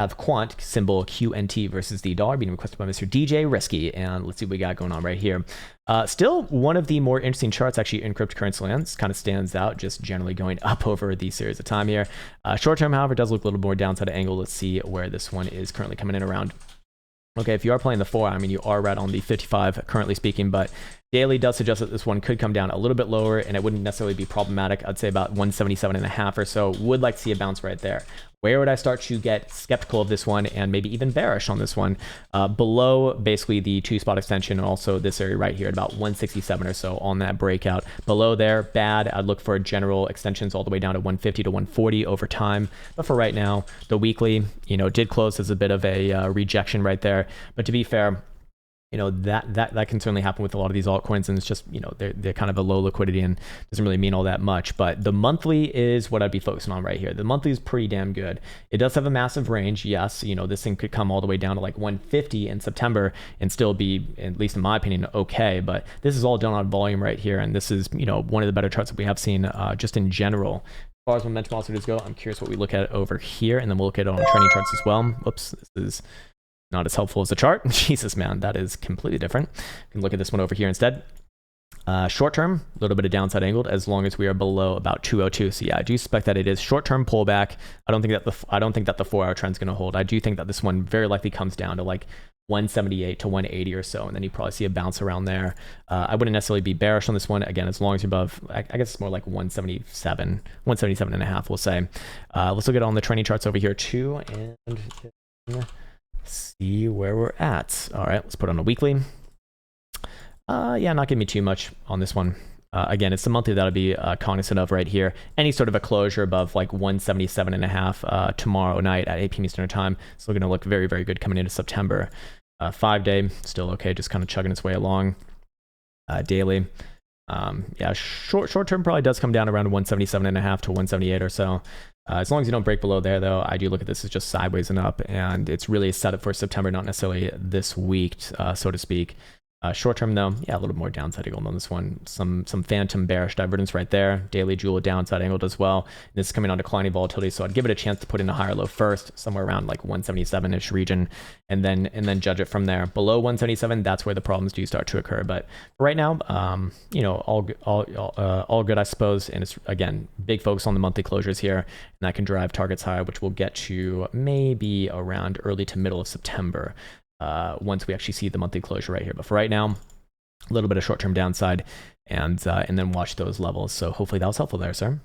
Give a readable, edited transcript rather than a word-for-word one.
have Quant, symbol QNT versus the dollar, being requested by Mr. DJ Risky. And let's see what we got going on right here. Still one of the more interesting charts actually in cryptocurrency lands. Kind of stands out, just generally going up over the series of time here. Short term, however, does look a little more downside angle. Let's see where this one is currently coming in around. Okay, if you are playing the 4, I mean, you are right on the 55 currently speaking, but daily does suggest that this one could come down a little bit lower, and it wouldn't necessarily be problematic. I'd say about 177.5 or so. Would like to see a bounce right there. Where would I start to get skeptical of this one and maybe even bearish on this one? Below basically the 2-spot extension, and also this area right here at about 167 or so on that breakout. Below there, bad. I'd look for general extensions all the way down to 150 to 140 over time. But for right now, the weekly, did close as a bit of a rejection right there. But to be fair, that can certainly happen with a lot of these altcoins, and it's just they're kind of a low liquidity and doesn't really mean all that much. But the monthly is what I'd be focusing on right here. The monthly is pretty damn good. It does have a massive range. Yes, this thing could come all the way down to like 150 in September and still be, at least in my opinion, okay. But this is all done on volume right here, and this is one of the better charts that we have seen just in general. As far as momentum oscillators go, I'm curious what we look at over here, and then we'll look at it on trending charts as well. Oops, this is not as helpful as the chart. Jesus, man, that is completely different. You can look at this one over here instead. Short term, a little bit of downside angled as long as we are below about 202. So yeah, I do suspect that it is short term pullback. I don't think that the 4-hour trend is going to hold. I do think that this one very likely comes down to like 178 to 180 or so, and then you probably see a bounce around there. I wouldn't necessarily be bearish on this one. Again, as long as you're above, I guess it's more like 177 and a half, we'll say. Let's look at it on the trending charts over here too, and see where we're at. All right, let's put on a weekly. Yeah, not giving me too much on this one. Again, it's the monthly that I'll be cognizant of right here. Any sort of a closure above like 177 and a half tomorrow night at 8 p.m. Eastern time. It's going to look very, very good coming into September. 5-day, still okay, just kind of chugging its way along. Daily, yeah, short term probably does come down around 177 and a half to 178 or so. As long as you don't break below there, though, I do look at this as just sideways and up, and it's really a setup for September, not necessarily this week, so to speak. Short term, though, yeah, a little bit more downside angle on this one. Some phantom bearish divergence right there. Daily jewel downside angled as well. This is coming on declining volatility, so I'd give it a chance to put in a higher low first, somewhere around like 177-ish region, and then judge it from there. Below 177, that's where the problems do start to occur. But right now, all good, I suppose. And it's again big focus on the monthly closures here, and that can drive targets higher, which we'll get to maybe around early to middle of September. Once we actually see the monthly closure right here. But for right now, a little bit of short-term downside, and then watch those levels. So hopefully that was helpful there, sir.